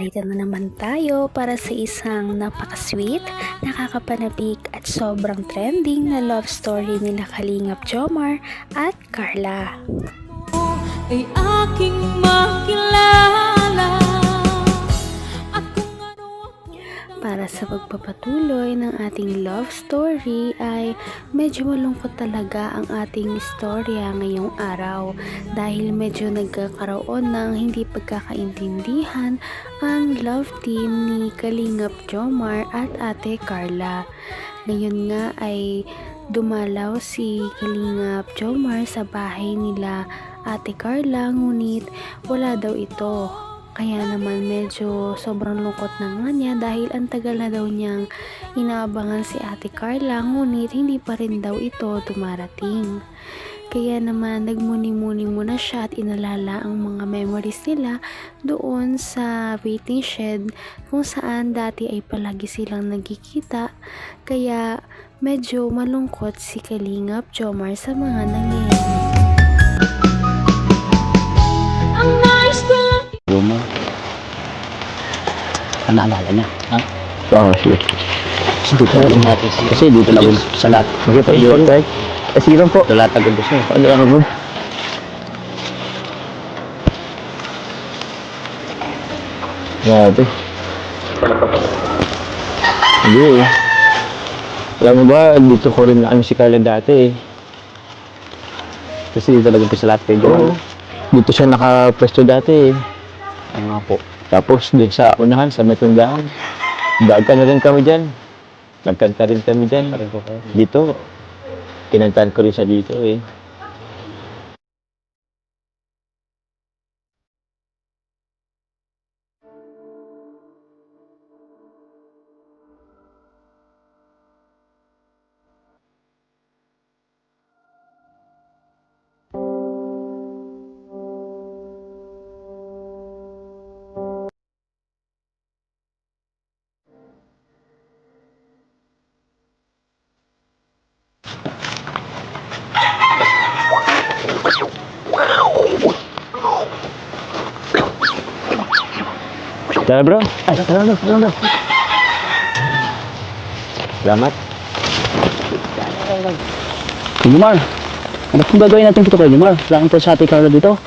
narito na naman tayo para sa isang napaka-sweet, nakakapanabik at sobrang trending na love story nila Kalingap Jomar at Carla. Ay aking makilala. Para sa pagpapatuloy ng ating love story ay medyo malungkot talaga ang ating istorya ngayong araw dahil medyo nagkakaroon ng hindi pagkakaintindihan ang love team ni Kalingap Jomar at Ate Carla. Ngayon nga ay dumalaw si Kalingap Jomar sa bahay nila Ate Carla, ngunit wala daw ito. Kaya naman medyo sobrang lungkot na nga niya dahil ang tagal na daw niyang inaabangan si Ate Carla, ngunit hindi pa rin daw ito dumarating. Kaya naman nagmuni-muni muna siya at inalala ang mga memories nila doon sa waiting shed kung saan dati ay palagi silang nagkikita. Kaya medyo malungkot si Kalingap Jomar sa mga nangyayari. Roma. Naalala niya, ha? Oo, sige. Kasi dito lang sa lahat. Okay po, yun. Sige lang po. Sa lahat ang gusto niya. Ano mo? Grabe. Hindi eh. Alam mo ba, dito ko rin na si Carla dati eh. Kasi dito lang sa lahat kayo. Dito siya nakapwesto dati eh. Ano nga po. Tapos din sa unahan, sa may tundaan. Dagan na rin kami dyan. Nagkanta rin kami dyan. Dito, kinantahan ko rin siya dito eh. Tara bro. Ay, tara bro. Salamat. Jomar, ano kung gagawin natin dito kay Jomar? Wala kang sa Ate Carla dito?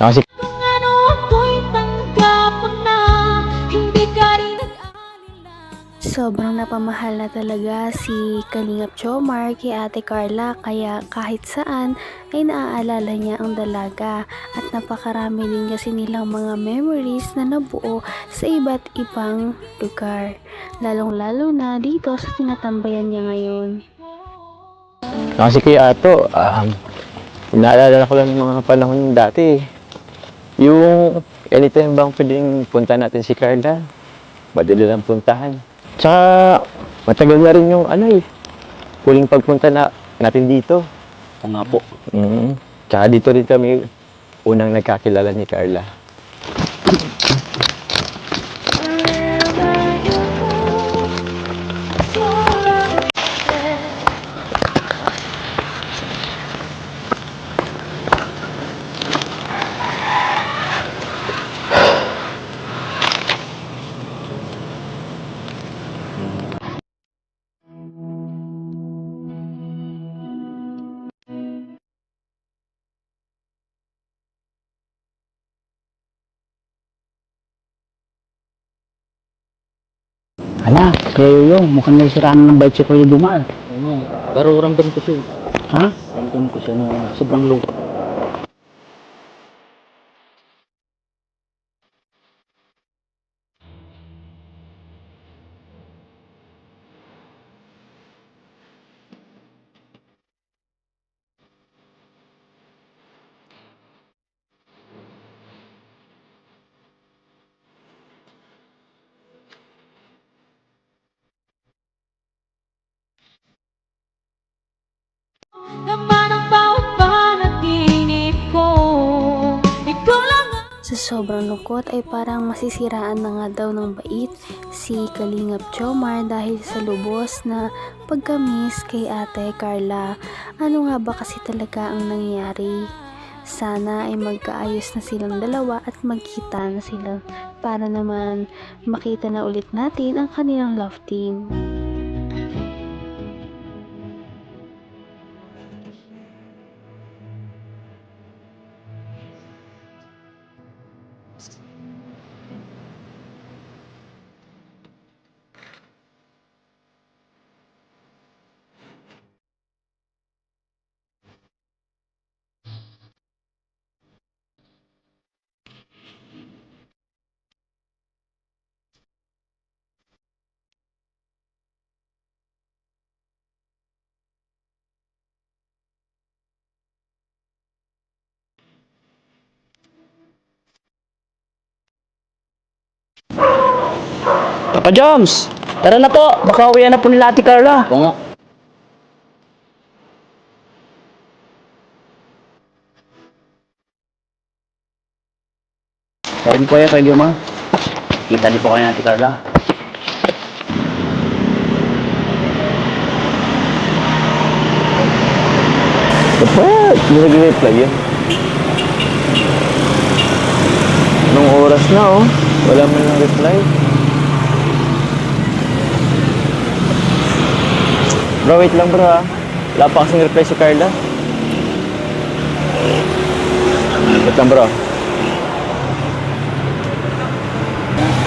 Kasi Sobrang napamahal na talaga si Kalingap Jomar kay Ate Carla, kaya kahit saan ay naaalala niya ang dalaga at napakarami din kasi nilang mga memories na nabuo sa iba't ibang lugar, lalong-lalo na dito sa tinatambayan niya ngayon. Kasi kay Ato, naalala ko lang yung mga panahon dati. Yung anytime bang pwedeng punta natin si Carla, madali lang puntahan. Tsaka matagal na rin yung huling pagpunta natin dito. Oo nga po. Tsaka dito rin kami unang nagkakilala ni Carla. Hala, kayo yung mukhang nagsiraan ng bike si Kuya Jomar. Pero ramdam ko siya. Ha? Ramdam ko siya na sobrang lungkot. Naman ang bawat panaginip ko. Ikaw lang ang Sa sobrang lungkot ay parang masisiraan na nga daw ng bait si Kalingap Jomar dahil sa lubos na pagkamis kay Ate Carla. Ano nga ba kasi talaga ang nangyari? Sana ay magkaayos na silang dalawa at magkita na sila para naman makita na ulit natin ang kanilang love team. Papa Joms! Tara na po! Baka uwian na po nila Ate Carla. Oo nga. Sabi po kay Jomar. Kita niyo po kayo Ate Carla. Dapat, hindi nag-reply yan. Anong oras na oh? Wala man lang reply. Bro, wait lang bro ha. Wala pa kasing reply si Carla. Wait lang bro.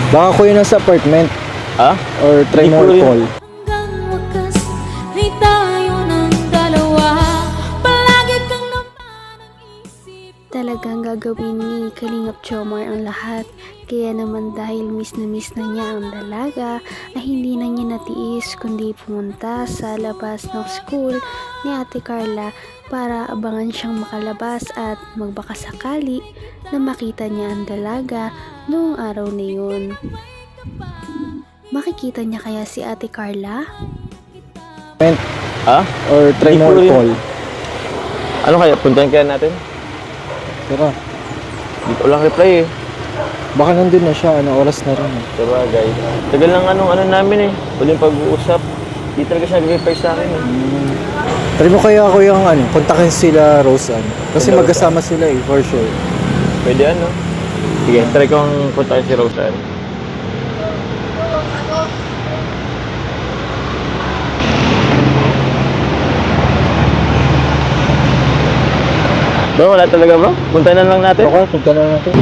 Baka ko yun nasa apartment Ha? or try Hindi mo ko rin. call. Hanggang wakas ay tayo ng dalawa. Palagi kang naman ang isip. Talagang gagawin ni Kalingap Jomar ang lahat. Kaya naman dahil miss na niya ang dalaga, ay hindi na niya natiis kundi pumunta sa labas ng school ni Ate Carla para abangan siyang makalabas at magbakasakali na makita niya ang dalaga noong araw na yun. Makikita niya kaya si Ate Carla? Ha? Or try Hindi mo ko rin. call. Ano kaya? Puntahan kaya natin? Tara. Hindi ko lang reply eh. Baka nandun na siya, oras na rin. Sabagay. Tagal lang ano namin eh. Huling pag-uusap. Di talaga siya nag-reply sa akin eh. Try mo kaya ako yung kontakin sila Rose kasi Sila magkasama sila eh, for sure. Pwede ano? Sige, try ko ang puntahan si Rosan. Bro, wala talaga bro? Puntahan na lang natin? Okay, punta na natin.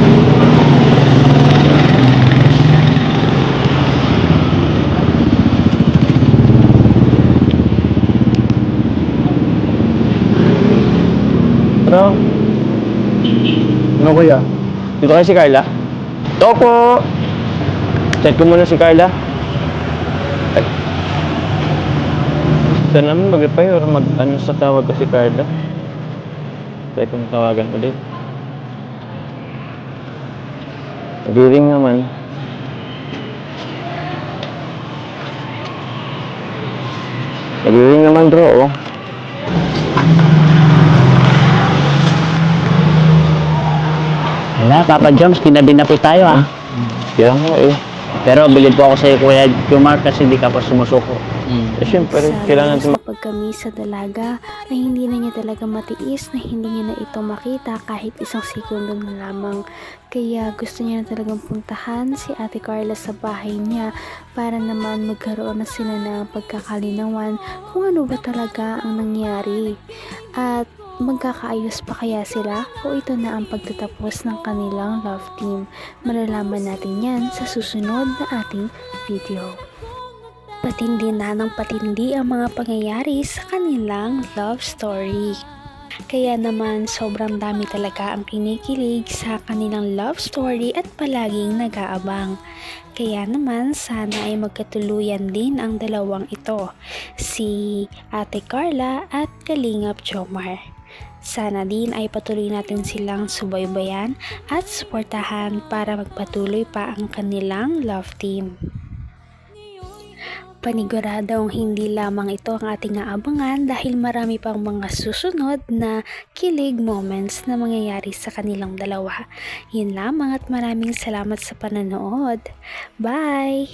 Ano? Ano kuya? Dito kayo si Carla? Ito po! Chat ko muna si Carla. Ay. Saan naman mag-reply or mag-ano sa tawag ko si Carla? Try kong tawagan ulit. Nag-ring naman. Nag-ring naman bro, oh. Wala, Papa Joms, kinabi na po tayo ha. Kaya nga eh. Pero bilid po ako sa iyo Kuya Jomar kasi di ka pa sumusuko. Eh syempre, Sabi kailangan niya natin sa pagkami sa dalaga ay hindi na niya talaga matiis na hindi niya na ito makita kahit isang segundo na lamang. Kaya gusto niya na talagang puntahan si Ate Carla sa bahay niya para naman magkaroon na sila ng pagkakalinawan kung ano ba talaga ang nangyari. At magkakaayos pa kaya sila o ito na ang pagtatapos ng kanilang love team? Malalaman natin yan sa susunod na ating video. Patindi na ng patindi ang mga pangyayari sa kanilang love story. Kaya naman sobrang dami talaga ang kinikilig sa kanilang love story at palaging nag-aabang. Kaya naman sana ay magkatuluyan din ang dalawang ito, si Ate Carla at Kalingap Jomar. Sana din ay patuloy natin silang subaybayan at suportahan para magpatuloy pa ang kanilang love team. Paniguradong hindi lamang ito ang ating aabangan dahil marami pang mga susunod na kilig moments na mangyayari sa kanilang dalawa. Yun lamang at maraming salamat sa panonood. Bye!